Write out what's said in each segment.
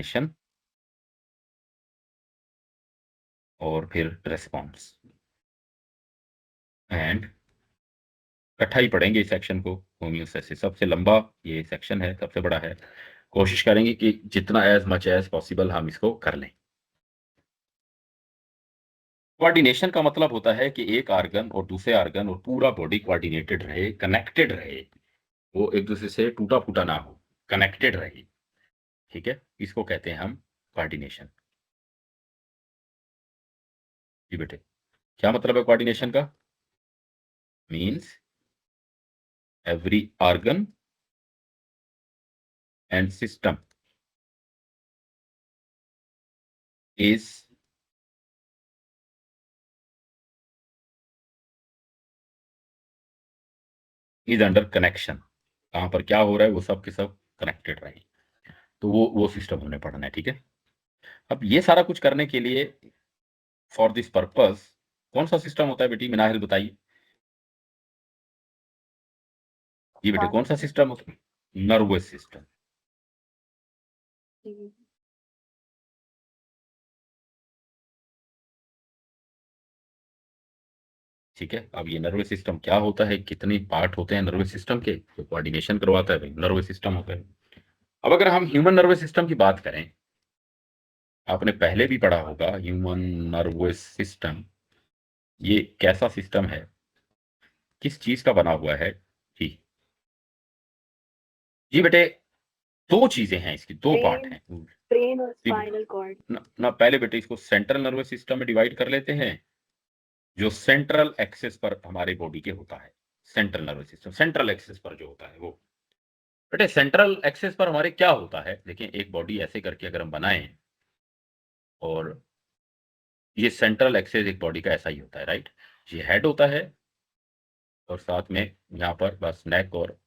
Coordination और फिर response. And इकट्ठा ही पढ़ेंगे इस सेक्शन को, होम्योस्टैसिस सबसे लंबा ये सेक्शन है, सबसे बड़ा है। कोशिश करेंगे कि जितना एज मच एज पॉसिबल हम इसको कर लें। कोऑर्डिनेशन का मतलब होता है कि एक आर्गन और दूसरे आर्गन और पूरा बॉडी कोऑर्डिनेटेड रहे, कनेक्टेड रहे, वो एक दूसरे से टूटा फूटा ना हो, कनेक्टेड रहे। ठीक है, इसको कहते हैं हम कोऑर्डिनेशन। जी बेटे, क्या मतलब है कोऑर्डिनेशन का? Means every organ and system is under connection. कहां पर क्या हो रहा है वो सब के सब कनेक्टेड रहे, तो वो सिस्टम हमने पढ़ना है। ठीक है, अब ये सारा कुछ करने के लिए फॉर दिस पर्पस कौन सा सिस्टम होता है बेटी, मिनाहिल बताइए। ये बेटे कौन सा सिस्टम होता है? Nervous system. ठीक है, अब ये नर्वस सिस्टम क्या होता है, कितने पार्ट होते हैं नर्वस सिस्टम के, तो कोऑर्डिनेशन करवाता है भाई, नर्वस सिस्टम होता है। अब अगर हम ह्यूमन नर्वस सिस्टम की बात करें, आपने पहले भी पढ़ा होगा ह्यूमन नर्वस सिस्टम ये कैसा सिस्टम है, किस चीज का बना हुआ है। जी जी बेटे, दो चीजें हैं इसकी, दो पार्ट हैं। ब्रेन और स्पाइनल कॉर्ड। ना पहले बेटे इसको सेंट्रल नर्वस सिस्टम में डिवाइड कर लेते हैं, जो सेंट्रल एक्सेस पर हमारे बॉडी के होता है। Central nervous system central access पर जो होता है वो। बेटे सेंट्रल एक्सेस पर हमारे क्या होता है, देखिए एक बॉडी ऐसे करके अगर हम बनाएं, और ये सेंट्रल एक्सेस एक बॉडी का ऐसा ही होता है, राइट। ये हेड होता है और साथ में यहाँ पर बस नेक, और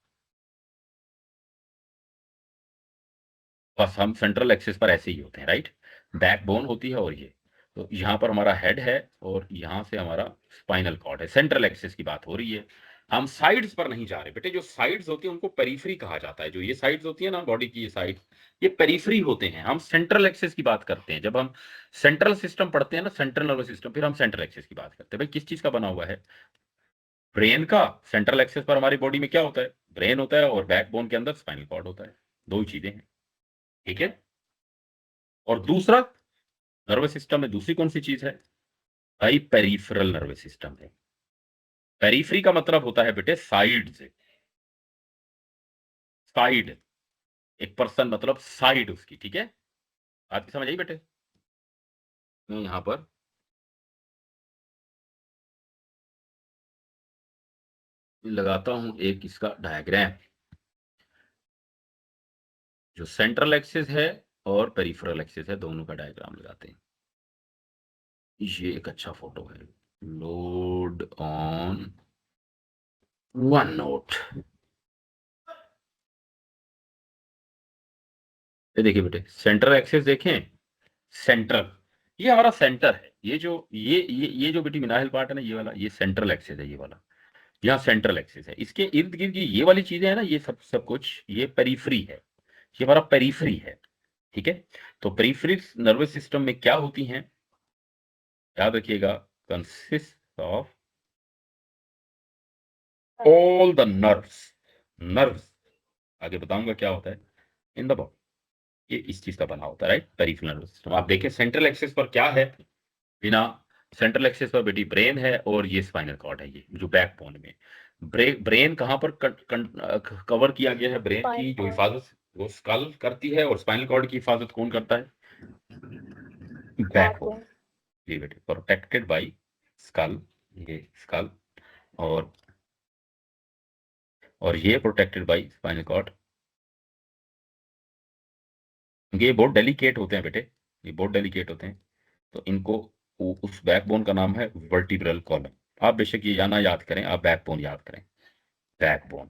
बस हम सेंट्रल एक्सेस पर ऐसे ही होते हैं, राइट। बैक बोन होती है, और ये तो यहाँ पर हमारा हेड है और यहाँ से हमारा स्पाइनल कॉर्ड है। सेंट्रल एक्सेस की बात हो रही है, हम साइड्स पर नहीं जा रहे बेटे। जो साइड्स होती है उनको पेरिफेरी कहा जाता है। जो ये साइड्स होती है ना बॉडी की, ये साइड, ये पेरिफेरी होते हैं। हम सेंट्रल एक्सेस की बात करते हैं जब हम सेंट्रल सिस्टम पढ़ते हैं ना, सेंट्रल नर्वस सिस्टम, फिर हम सेंट्रल एक्सेस की बात करते हैं। भाई किस चीज का बना हुआ है? ब्रेन का। सेंट्रल एक्सेस पर हमारी बॉडी में क्या होता है? ब्रेन होता है, और बैकबोन के अंदर स्पाइनल कॉर्ड होता है। दो ही चीजें हैं, ठीक है। और दूसरा नर्वस सिस्टम में दूसरी कौन सी चीज है भाई? पेरिफेरल नर्वस सिस्टम है। पेरिफेरी का मतलब होता है बेटे साइड से, साइड, एक पर्सन मतलब साइड उसकी, ठीक है। आपकी समझ आई बेटे? मैं यहां पर लगाता हूं एक इसका डायग्राम, जो सेंट्रल एक्सिस है और पेरिफेरल एक्सिस है, दोनों का डायग्राम लगाते हैं। ये एक अच्छा फोटो है। Load on one note. ये देखिए बेटे, सेंट्रल एक्सिस देखें, सेंट्रल, ये हमारा सेंटर है। ये जो ये जो बेटी मिनाहिल पार्ट है ना, ये वाला, ये सेंट्रल एक्सिस है, ये वाला यहाँ सेंट्रल एक्सिस है। इसके इर्द गिर्द ये वाली चीजें है ना, ये सब सब कुछ ये पेरिफेरी है, ये हमारा पेरिफेरी है, ठीक है। तो पेरिफेरल नर्वस सिस्टम में क्या होती हैं, याद रखिएगा, consist of all the nerves. Nerves आगे बताऊंगा क्या होता है इन द बॉडी, ये इस चीज का बना होता है, राइट। पेरिफेरल नर्वस सिस्टम आप देखिए, सेंट्रल एक्सिस पर क्या है? बिना सेंट्रल एक्सिस पर बेटी ब्रेन है, और ये स्पाइनल कॉर्ड है, ये जो बैकबोन में। ब्रेन कहां पर कवर किया गया है? ब्रेन की जो हिफाजत वो स्कल करती है, और स्पाइनल कॉर्ड की हिफाजत कौन करता है? बैकबोन। जी बेटे, प्रोटेक्टेड बाय स्कल, ये स्कल, और ये प्रोटेक्टेड बाय स्पाइनल कॉर्ड। ये बहुत डेलिकेट होते हैं बेटे, ये बहुत डेलिकेट होते हैं, तो इनको उस बैकबोन का नाम है वर्टिब्रल कॉलम। आप बेशक ये ना याद करें, आप बैकबोन याद करें, बैकबोन,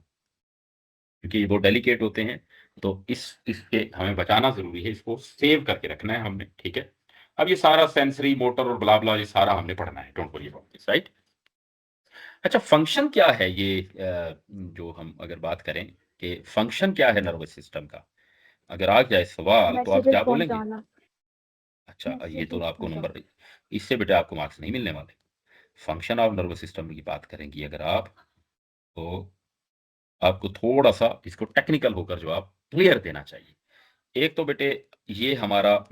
क्योंकि ये बहुत डेलिकेट होते हैं, तो इसके हमें बचाना जरूरी है, इसको सेव करके रखना है हमने, ठीक है। अब ये सारा सेंसरी मोटर और ब्ला ब्ला ये सारा हमने पढ़ना है, don't worry about this, right. अच्छा, फंक्शन क्या है ये जो हम अगर बात करें कि फंक्शन क्या है नर्वस सिस्टम का, अगर आ गया सवाल तो आप मैसेजेस क्या बोलेंगे? पहुंचाना। अच्छा, ये तो मैसेजेस आपको पहुंचाना। नंबर, इससे बेटा आपको मार्क्स नहीं मिलने वाले। फंक्शन ऑफ नर्वस सिस्टम की बात करेंगी अगर आप, तो आपको थोड़ा सा इसको टेक्निकल होकर जवाब क्लियर देना चाहिए। एक तो बेटे ये हमारा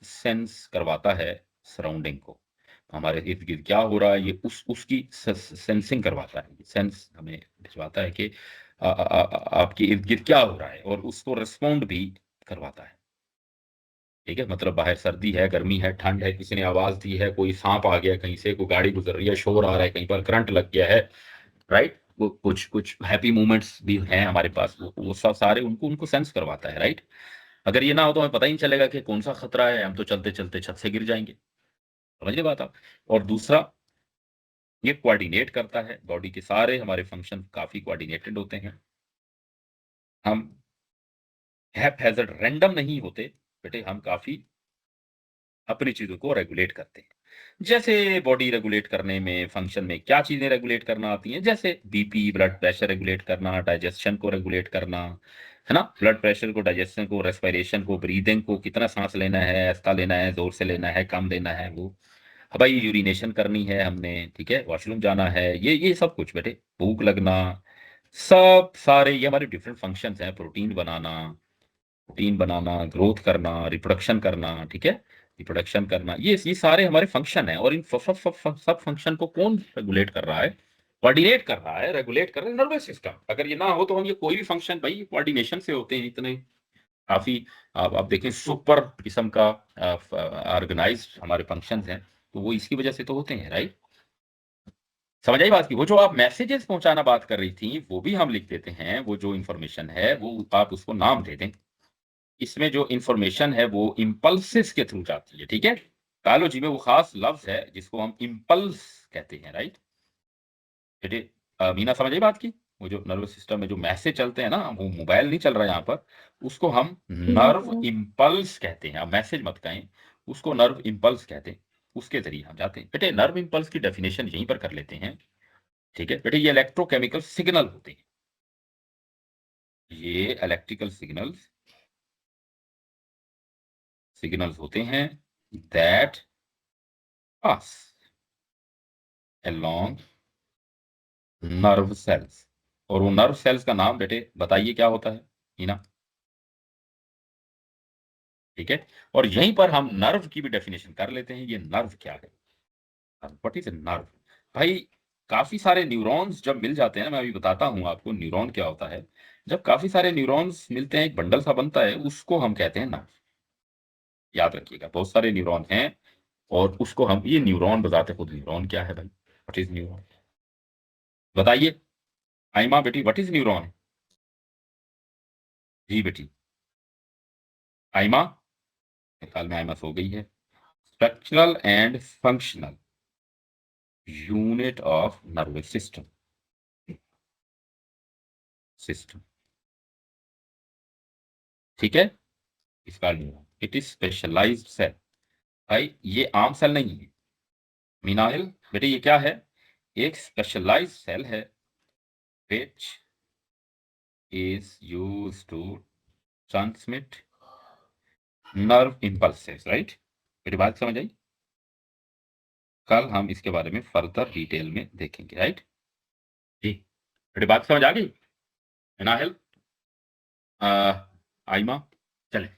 सेंस करवाता है सराउंडिंग को, हमारे इर्द गिर्द क्या हो रहा है ये उसकी सेंसिंग करवाता है, सेंस हमें भिजवाता है कि आपके इर्द गिर्द क्या हो रहा है, और उसको रिस्पॉन्ड भी करवाता है। ठीक है, मतलब बाहर सर्दी है, गर्मी है, ठंड है, किसी ने आवाज दी है, कोई सांप आ गया कहीं से, कोई गाड़ी गुजर रही है, शोर आ रहा है, कहीं पर करंट लग गया है, राइट। वो कुछ कुछ हैप्पी मोमेंट्स भी हैं हमारे पास, वो सब सारे उनको उनको सेंस करवाता है, राइट। अगर ये ना हो तो हमें पता ही नहीं चलेगा कि कौन सा खतरा है, हम तो चलते चलते छत से गिर जाएंगे। समझ रहे बात आप? और दूसरा, ये कोऑर्डिनेट करता है, बॉडी के सारे हमारे फंक्शन काफी कोऑर्डिनेटेड होते हैं, हम हैप्पैज़र्ड रैंडम नहीं होते बेटे, हम काफी अपनी चीजों को रेगुलेट करते हैं। जैसे बॉडी रेगुलेट करने में, फंक्शन में क्या चीजें रेगुलेट करना आती हैं, जैसे बीपी, ब्लड प्रेशर रेगुलेट करना, डाइजेशन को रेगुलेट करना, है ना, ब्लड प्रेशर को, डाइजेशन को, रेस्पिरेशन को, ब्रीदिंग को, कितना सांस लेना है, आहिस्ता लेना है, जोर से लेना है, कम लेना है, वो भाई यूरिनेशन करनी है हमने, ठीक है, वॉशरूम जाना है, ये सब कुछ बेटे, भूख लगना, सब सारे ये हमारे डिफरेंट फंक्शंस हैं, प्रोटीन बनाना, ग्रोथ करना, रिप्रोडक्शन करना, ठीक है, रिप्रोडक्शन करना, ये सारे हमारे फंक्शन हैं, और इन सब फंक्शन को कौन रेगुलेट कर रहा है? कोऑर्डिनेट कर रहा है, रेगुलेट कर रहा है नर्वस सिस्टम। अगर ये ना हो तो हम ये कोई भी फंक्शन भाई कोऑर्डिनेशन से होते हैं, इतने काफी आप देखें सुपर किस्म का ऑर्गेनाइज्ड हमारे फंक्शंस हैं, तो वो इसकी वजह से तो होते हैं, राइट। समझ आई बात की? वो जो आप मैसेजेस पहुंचाना बात कर रही थी, वो भी हम लिख देते हैं, वो जो इंफॉर्मेशन है वो आप उसको नाम दे दें। इसमें जो इंफॉर्मेशन है वो इम्पल्सिस के थ्रू जाती है, ठीक है। बायोलॉजी में वो खास लफ्ज है जिसको हम इम्पल्स कहते हैं, राइट। बेटे मीना समझ आई बात की? वो जो नर्वस सिस्टम में जो मैसेज चलते हैं ना, वो मोबाइल नहीं चल रहा है यहाँ पर, उसको हम नर्व हम्म। इम्पल्स कहते हैं। आप मैसेज मत कहें, उसको नर्व इम्पल्स कहते हैं, उसके जरिए हम जाते हैं। बेटे नर्व इम्पल्स की डेफिनेशन यहीं पर कर लेते हैं, ठीक है। बेटे ये इलेक्ट्रोकेमिकल सिग्नल होते हैं, ये इलेक्ट्रिकल सिग्नल्स होते हैं that pass along nerve cells. और वो नर्व सेल्स का नाम बेटे बताइए क्या होता है, हीना? ठीक है, और यहीं पर हम नर्व की भी डेफिनेशन कर लेते हैं, ये नर्व क्या है, व्हाट इज ए नर्व। भाई काफी सारे न्यूरॉन्स जब मिल जाते हैं ना, मैं अभी बताता हूं आपको न्यूरॉन क्या होता है। जब काफी सारे न्यूरॉन्स मिलते हैं, एक बंडल सा बनता है, उसको हम कहते हैं नर्व। याद रखिएगा, बहुत सारे न्यूरॉन हैं, और उसको हम, ये न्यूरॉन बताते खुद, न्यूरॉन क्या है भाई, व्हाट इज न्यूरॉन, बताइए। आइमा बेटी, व्हाट इज न्यूरॉन? जी बेटी, आइमा, ख्याल में आइमा सो गई है। Structural and functional unit of nervous system, ठीक है। इसका neuron it is specialized cell. भाई ये आम सेल नहीं है मीनाइल, बेटे ये क्या है? एक स्पेशलाइज्ड सेल है which is used to transmit nerve impulses, right. मेरी बात समझ आई? कल हम इसके बारे में फर्दर डिटेल में देखेंगे, राइट जी। मेरी बात समझ आ गई मीनाइल, आइमा? चले,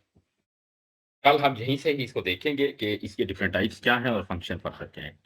कल हम यहीं से ही इसको देखेंगे कि इसके डिफरेंट टाइप्स क्या हैं और फंक्शन फर्दर क्या है।